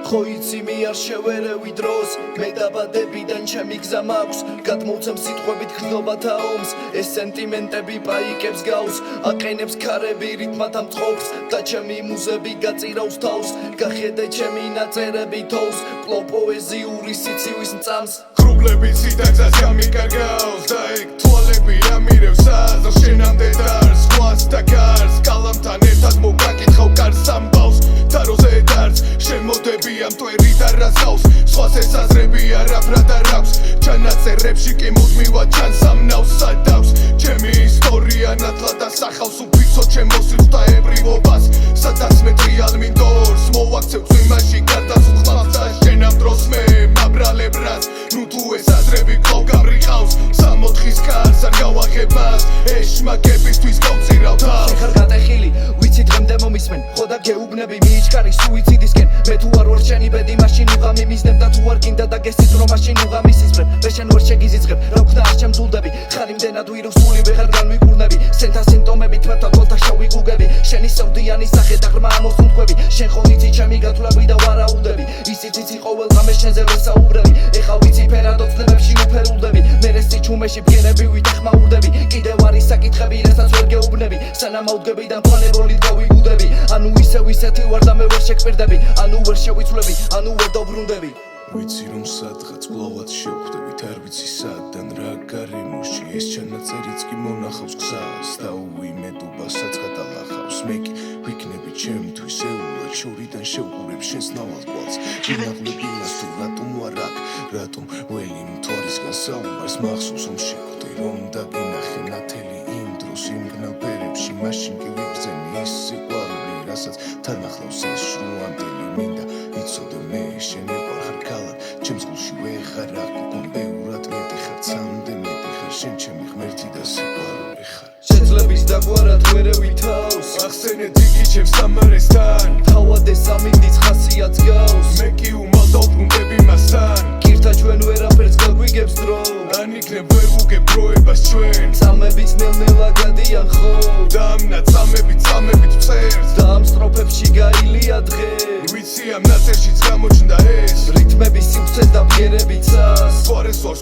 ხო იცი მე არ შევერევი დროს მე დაბადებიდან ჩემი გზა მაქვს გადმოვცემ სიტყვებით გრძნობათა ომს ეს სენტიმენტები პაიკებს გავს აყენებს ქარები რითმად ამწყობს და ჩემი მუზები გაწირავს თავს გახედე ჩემი ნაწერები თოვს კლო პოეზიური სიცივის მწამს ქრუბლები ციტაძას გამიკარგავს და ეგ თვალები ამირევს აზრს შენამდე დარს ხვას და გარს კალამთან ერთად მოგაკითხავ კარს ამბავს თაროზე დარს შემოდები ამ ტვერი და რასავს სხვას ესაზრები არაფრად არ აქვს ჩანაწერებში კი მუდმივად ჩანს ამნავს სადავს ჩემი ისტორია ნათლად ასახავს უფიცო ჩემო სიღვთაებრივობას სადაც მე ტრიალ მინდორს მოვაქცევ წვიმაში გარდაცვლავს და შენ ამ დროს მე მაბრალებ რას ნუ თუ ესაზრები კვლავ გამრიყავს 64-ის კარს არ გავახებ მას ეშმაკებისთვის გავწირავ თავს შენ ხარ გატეხილი ვიცი დღემდე მომისმენ ხო და გეუბნები მიიჩქარი სუიციდისკენ მე თუ არ ვარ შენი ბედი მაშინ უღამი მისდებ და თუ არ გინდა და გესწრებ რომ მაშინ უღამი სისწრებ მე შენ ვერ შეგიზიძღებ რა ვქნა არ შემძულდები ხარ იმდენად ვირუს სული ვეღარ განვიკურნები სენთა სიმპტომებით თვერთა გოლთა შავი გუგები შენი სევდიანი სახე და ღრმა ამოსუნთქვები შენ ხო იცი ჩემი გათვლები და ვარაუდები ისიც იცი ყოველ ღამე შენზე ვერ საუბრები ეხა ვიცი ფერად ოცნებებში უფერულდები მე რესი ჩუმეში ბგერები ვითახმაურდები კიდევ არის საკითხები რასაც ვერ გეუბნები სანამ აუდგები და მფანებოლი გავიგუდები ანუ ისეთი ვარ და მე ვერ შეგპირდები ანუ ვერ შევიცვლები ანუ ვერ დავბრუნდები ვიცი რომ სადღაც კლავად შევხვდებით არ ვიცი სადან რა გარემოში ეს ჩანაწერიც კი მონახავს გზას და უიმედობასაც გადალახავს მე კი ვიქნები ჩემთვის ეულად შორიდან შევყურებ შენს ნავალ თვალს გინაღლები მას თუ რატომ ვარ აქ რატომ ველი მთვარისგან საუბარს მახსოვს რომ შეხვდე რომ დაგინახე ნათელი იმ დროს იმ ბნელ ფერებში მაშინ კი ვიბრძენი ის სიყვარული რასაც თან ახლავს ეს შრუანდელი მინდა იცოდე მე შენ ჩემს გულში ვეღარ აღგონ ბევრად მეტი ხარ ცამდე მეტი ხარ შენ ჩემი ღმერთი და სიყვარული ხარ შეძლების დაგვარად ვერევი თავს ახსენე დიდი ჩემს სამარესთან თავად ეს ამინდის ხასიათს გავს მე კი უმალ დავბრუნდები მასთან კირთა ჩვენ ვერაფერს გაგვიგებს დრო ან იქნებ ვერ ვუგებ დროებას ჩვენ წამებიც ნელ-ნელა გადიან ხო და ამ ნაწამებით ვწერს და ამ სტროფებში გაილია დღე ვიცი ამ ნაწერშიც გამოჩნდა ეს რითმების სივრცეს და ბგერებიცას თვარეს ვარ